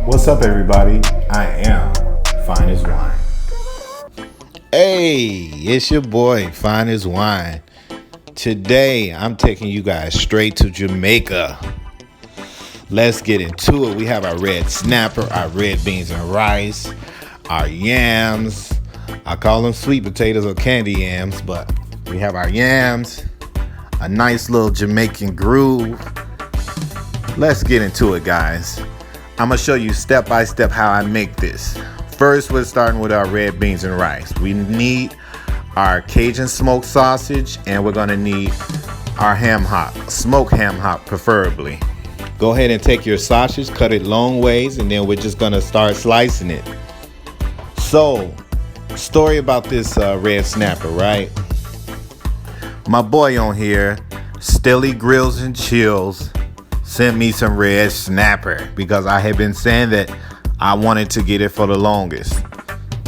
What's up, everybody? I am Fine as Wine. Hey, it's your boy, Fine as Wine. Today, I'm taking you guys straight to Jamaica. Let's get into it. We have our red snapper, our red beans and rice, our yams. I call them sweet potatoes or candy yams, but we have our yams, a nice little Jamaican groove. Let's get into it, guys. I'm going to show you step by step how I make this. First, we're starting with our red beans and rice. We need our Cajun smoked sausage, and we're going to need our ham hock, smoked ham hock preferably. Go ahead and take your sausage, cut it long ways, and then we're just going to start slicing it. So, story about this red snapper, right? My boy on here, Stelly Grills and Chills, sent me some red snapper because I had been saying that I wanted to get it for the longest.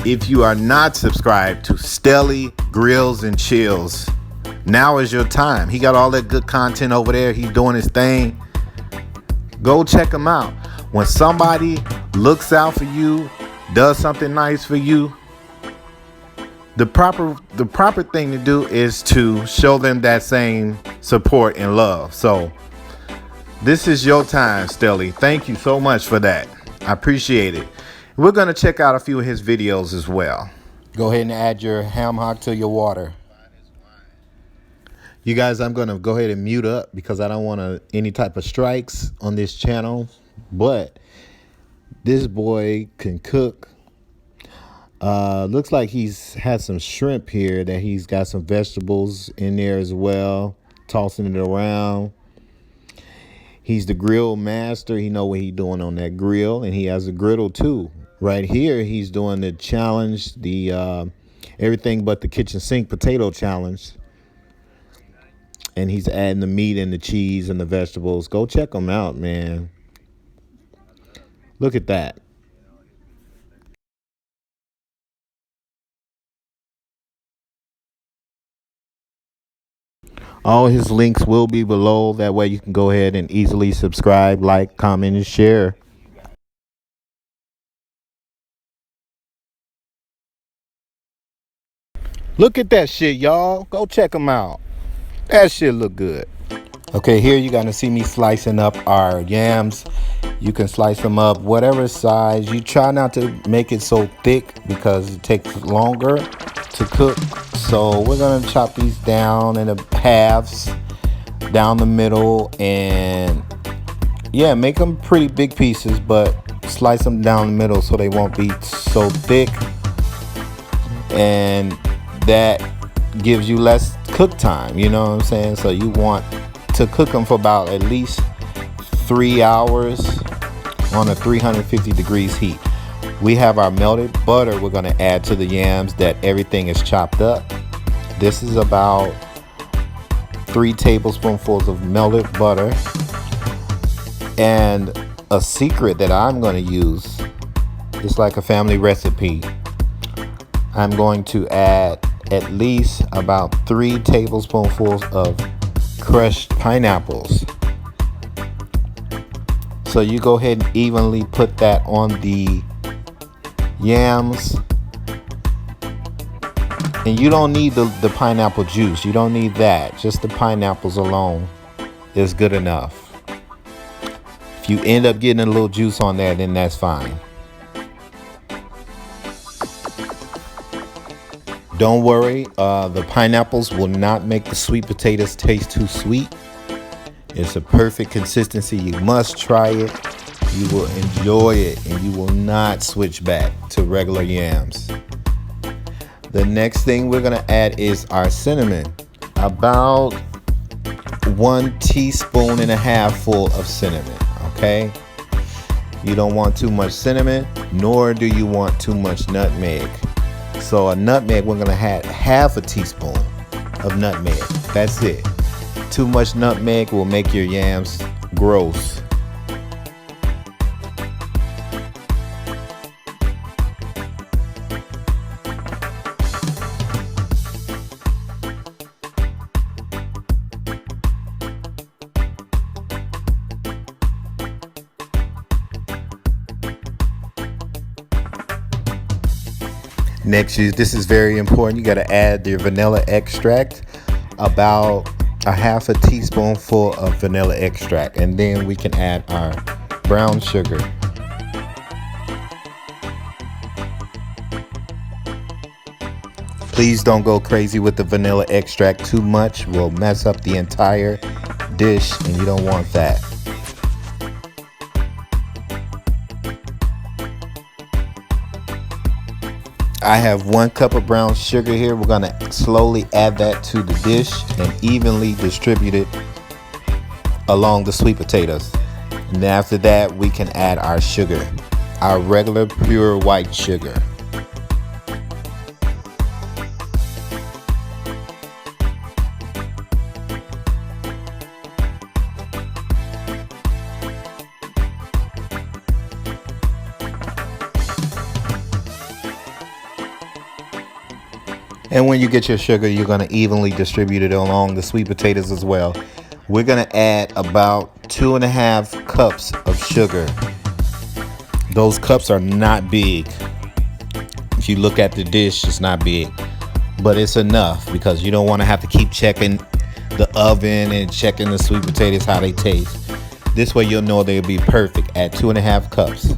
If you are not subscribed to Stelly Grills and Chills, now is your time. He got all that good content over there. He's doing his thing. Go check him out. When somebody looks out for you, does something nice for you, the proper thing to do is to show them that same support and love. So this is your time, Stelly. Thank you so much for that. I appreciate it. We're going to check out a few of his videos as well. Go ahead and add your ham hock to your water. You guys, I'm going to go ahead and mute up because I don't want any type of strikes on this channel. But this boy can cook. Looks like he's had some shrimp here that he's got some vegetables in there as well. Tossing it around. He's the grill master. He know what he's doing on that grill, and he has a griddle too. Right here, he's doing the challenge, the everything but the kitchen sink potato challenge, and he's adding the meat and the cheese and the vegetables. Go check him out, man. Look at that. All his links will be below. That way you can go ahead and easily subscribe, like, comment, and share. Look at that shit, y'all. Go check them out. That shit look good. Okay, here you're going to see me slicing up our yams. You can slice them up whatever size. You try not to make it so thick because it takes longer to cook. So we're going to chop these down in the halves, down the middle, and yeah, make them pretty big pieces, but slice them down the middle so they won't be so thick, and that gives you less cook time, you know what I'm saying? So you want to cook them for about at least 3 hours on a 350 degrees heat. We have our melted butter we're going to add to the yams that everything is chopped up. This is about 3 tablespoonfuls of melted butter. And a secret that I'm going to use, just like a family recipe, I'm going to add at least about 3 tablespoonfuls of crushed pineapples. So you go ahead and evenly put that on the yams. And you don't need the pineapple juice. You don't need that. Just the pineapples alone is good enough. If you end up getting a little juice on there, then that's fine. Don't worry, the pineapples will not make the sweet potatoes taste too sweet. It's a perfect consistency. You must try it. You will enjoy it, and you will not switch back to regular yams. The next thing we're gonna add is our cinnamon. About 1.5 teaspoons full of cinnamon, okay? You don't want too much cinnamon, nor do you want too much nutmeg. So a nutmeg, we're gonna add 1/2 teaspoon of nutmeg. That's it. Too much nutmeg will make your yams gross. Next, this is very important. You got to add your vanilla extract, about a half a teaspoonful of vanilla extract, and then we can add our brown sugar. Please don't go crazy with the vanilla extract too much. Will mess up the entire dish, and you don't want that. I have 1 cup of brown sugar here. We're going to slowly add that to the dish and evenly distribute it along the sweet potatoes. And after that, we can add our sugar, our regular pure white sugar. And when you get your sugar, you're going to evenly distribute it along the sweet potatoes as well. We're going to add about 2.5 cups of sugar. Those cups are not big. If you look at the dish, it's not big, but it's enough because you don't want to have to keep checking the oven and checking the sweet potatoes, how they taste. This way you'll know they'll be perfect at 2.5 cups.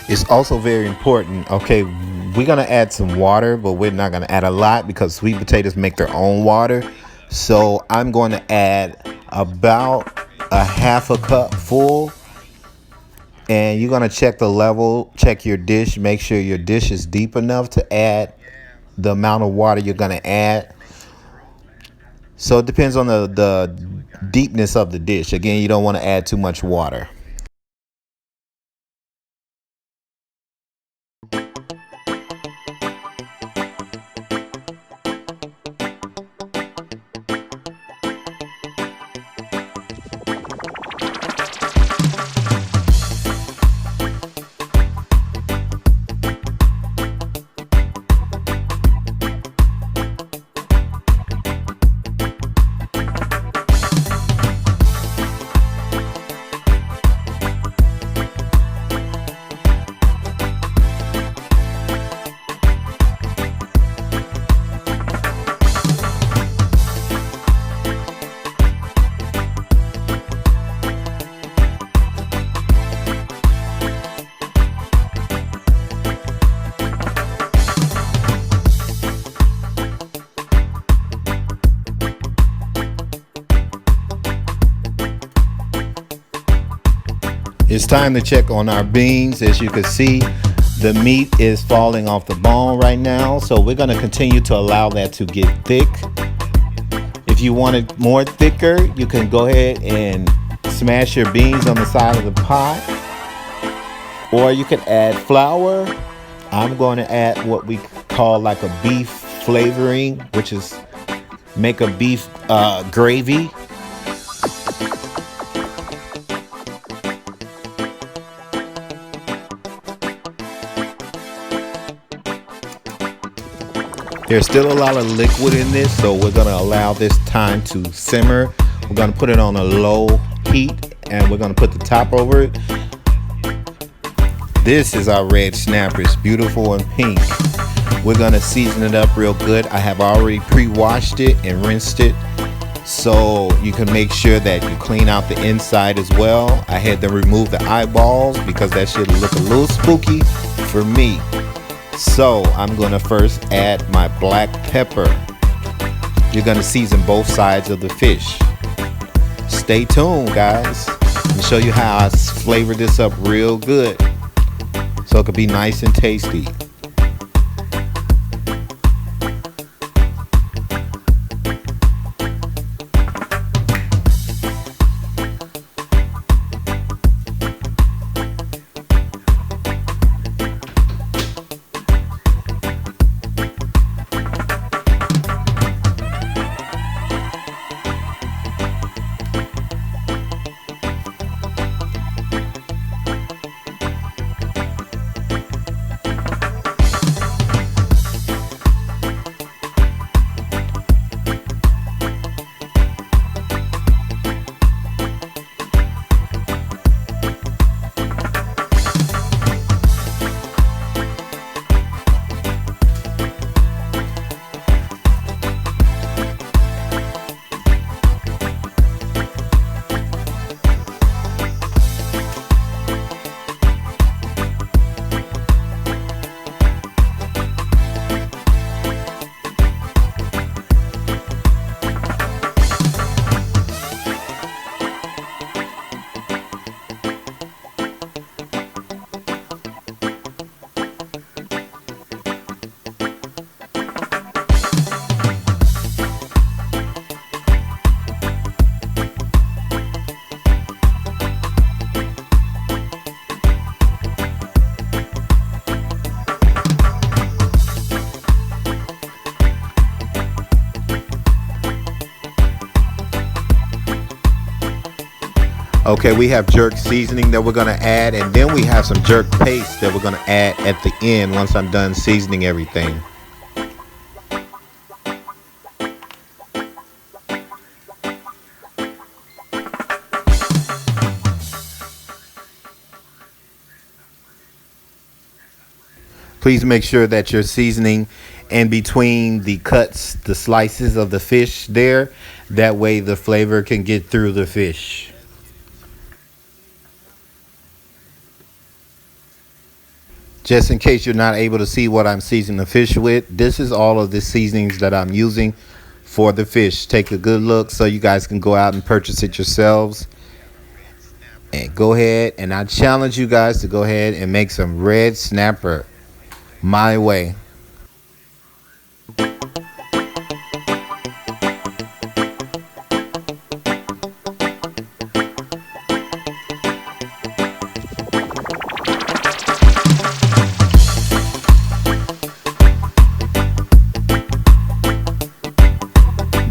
It's also very important, okay, we're going to add some water, but we're not going to add a lot because sweet potatoes make their own water. So I'm going to add about a half a cup full. And you're going to check the level, check your dish, make sure your dish is deep enough to add the amount of water you're going to add. So it depends on the deepness of the dish. Again, you don't want to add too much water. It's time to check on our beans. As you can see, the meat is falling off the bone right now, so we're going to continue to allow that to get thick. If you want it more thicker, you can go ahead and smash your beans on the side of the pot, or you can add flour. I'm going to add what we call like a beef flavoring, which is make a beef gravy. There's still a lot of liquid in this, so we're going to allow this time to simmer. We're going to put it on a low heat, and we're going to put the top over it. This is our red snapper. It's beautiful and pink. We're going to season it up real good. I have already pre-washed it and rinsed it, so you can make sure that you clean out the inside as well. I had to remove the eyeballs because that should look a little spooky for me. So I'm going to first add my black pepper. You're going to season both sides of the fish. Stay tuned, guys. I'll show you how I flavor this up real good so it could be nice and tasty. Okay, we have jerk seasoning that we're going to add, and then we have some jerk paste that we're going to add at the end once I'm done seasoning everything. Please make sure that you're seasoning in between the cuts, the slices of the fish there. That way the flavor can get through the fish. Just in case you're not able to see what I'm seasoning the fish with, this is all of the seasonings that I'm using for the fish. Take a good look so you guys can go out and purchase it yourselves. And go ahead, and I challenge you guys to go ahead and make some red snapper my way.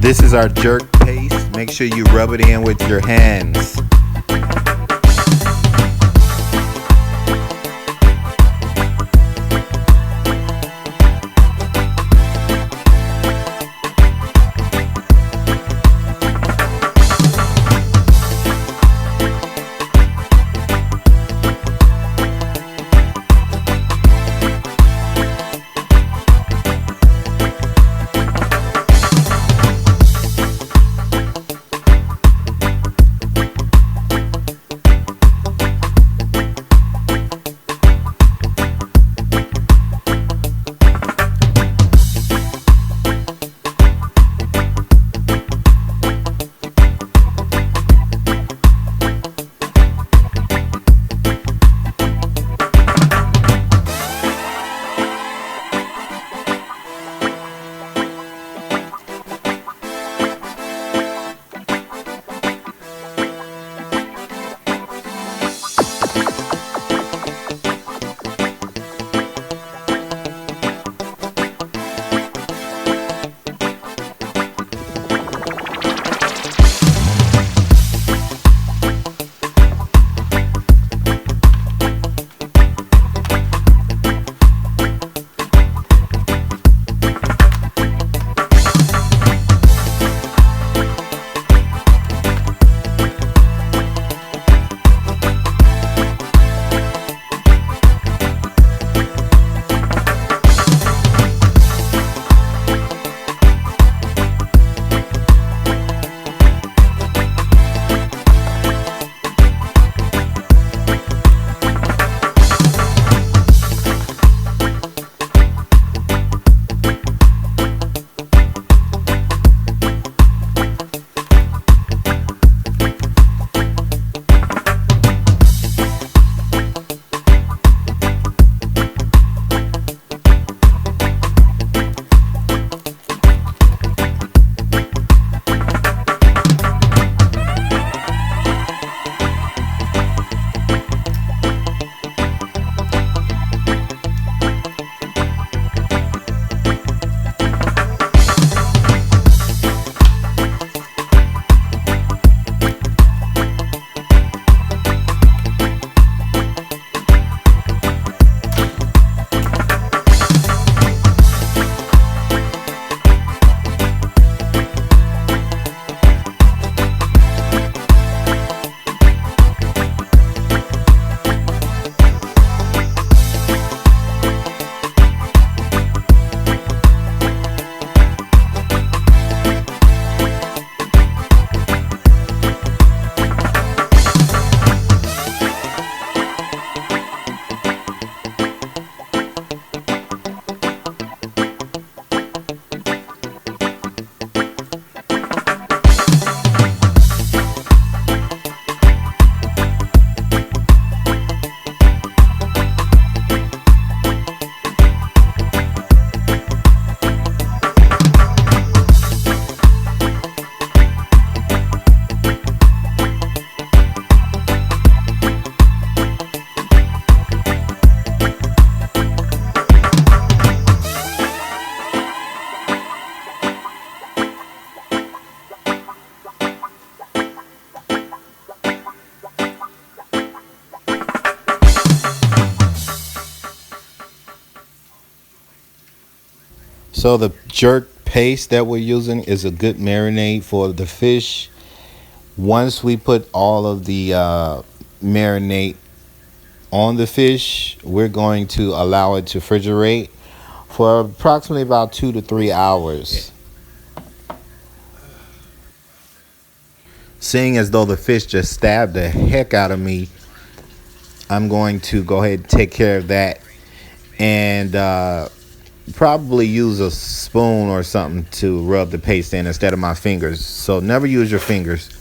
This is our jerk paste. Make sure you rub it in with your hands. So the jerk paste that we're using is a good marinade for the fish. Once we put all of the marinade on the fish, we're going to allow it to refrigerate for approximately about 2 to 3 hours. Seeing as though the fish just stabbed the heck out of me, I'm going to go ahead and take care of that and probably use a spoon or something to rub the paste in instead of my fingers. So never use your fingers.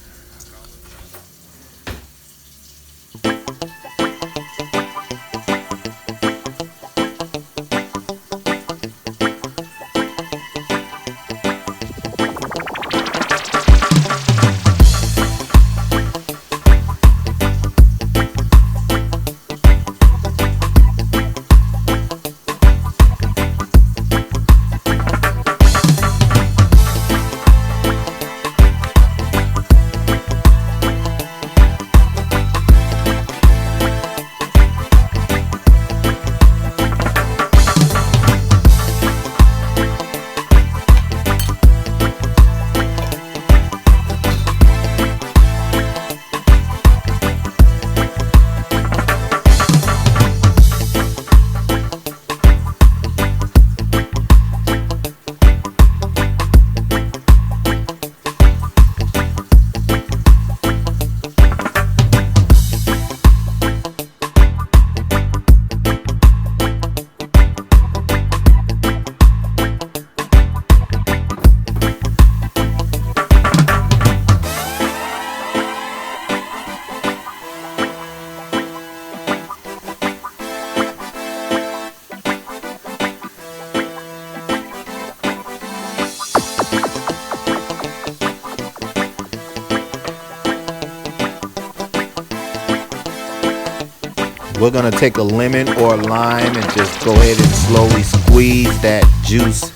We're going to take a lemon or a lime and just go ahead and slowly squeeze that juice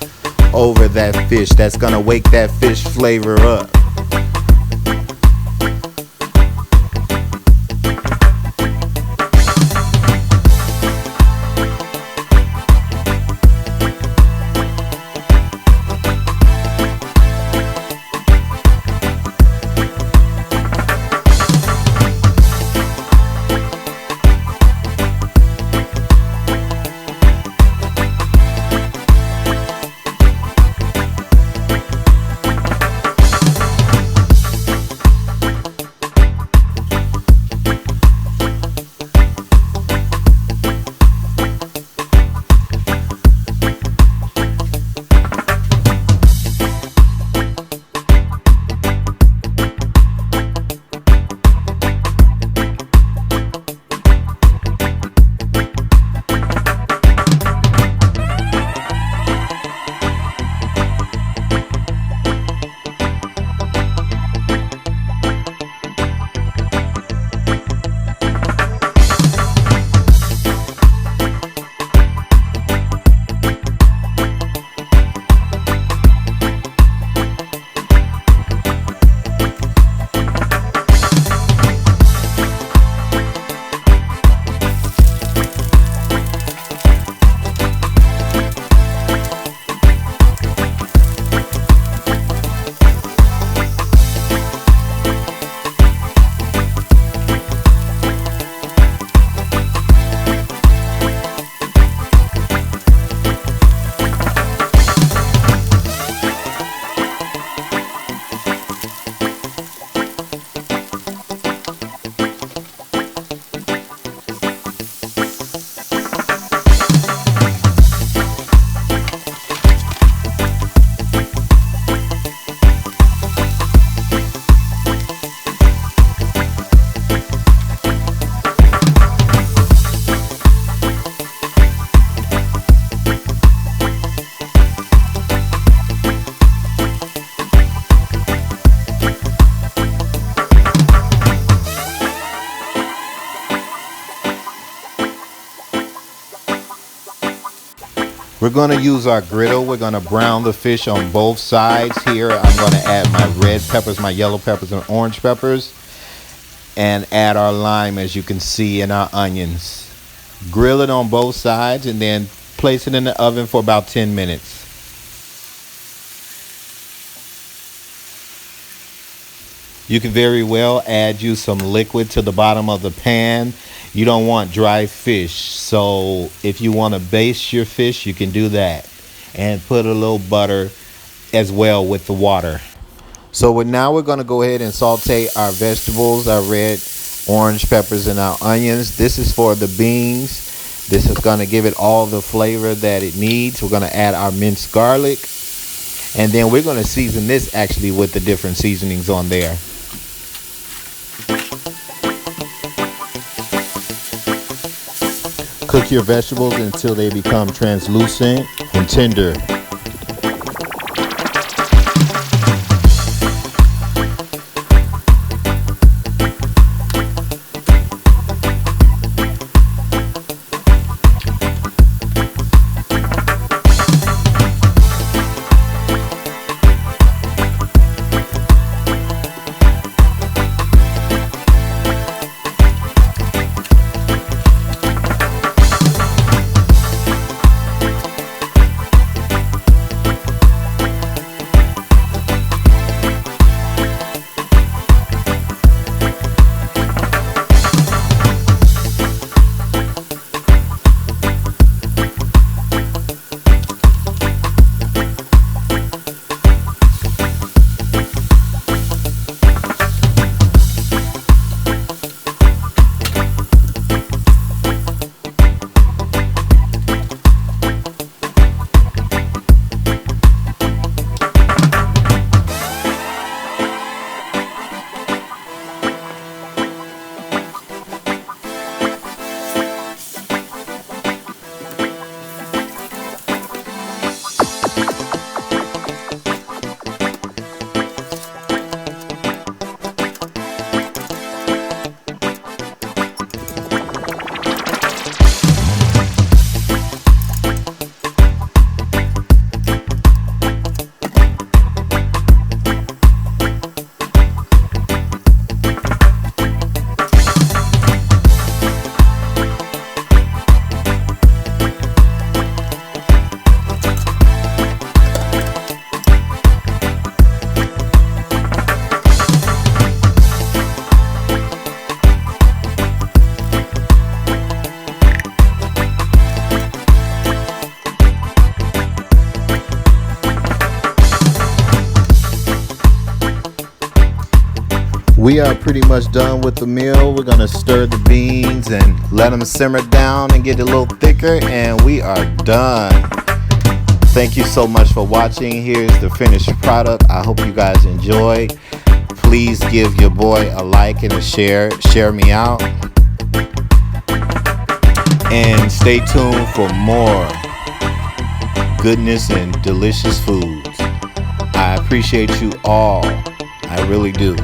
over that fish. That's going to wake that fish flavor up. We're going to use our griddle. We're going to brown the fish on both sides here. I'm going to add my red peppers, my yellow peppers, and orange peppers. And add our lime, as you can see, and our onions. Grill it on both sides and then place it in the oven for about 10 minutes. You can very well add you some liquid to the bottom of the pan. You don't want dry fish, so if you want to baste your fish, you can do that. And put a little butter as well with the water. So now we're going to go ahead and saute our vegetables, our red, orange peppers, and our onions. This is for the beans. This is going to give it all the flavor that it needs. We're going to add our minced garlic. And then we're going to season this actually with the different seasonings on there. Cook your vegetables until they become translucent and tender. We are pretty much done with the meal. We're gonna stir the beans and let them simmer down and get a little thicker, and we are done. Thank you so much for watching. Here's the finished product. I hope you guys enjoy. Please give your boy a like and a share. Share me out. And stay tuned for more goodness and delicious foods. I appreciate you all. I really do.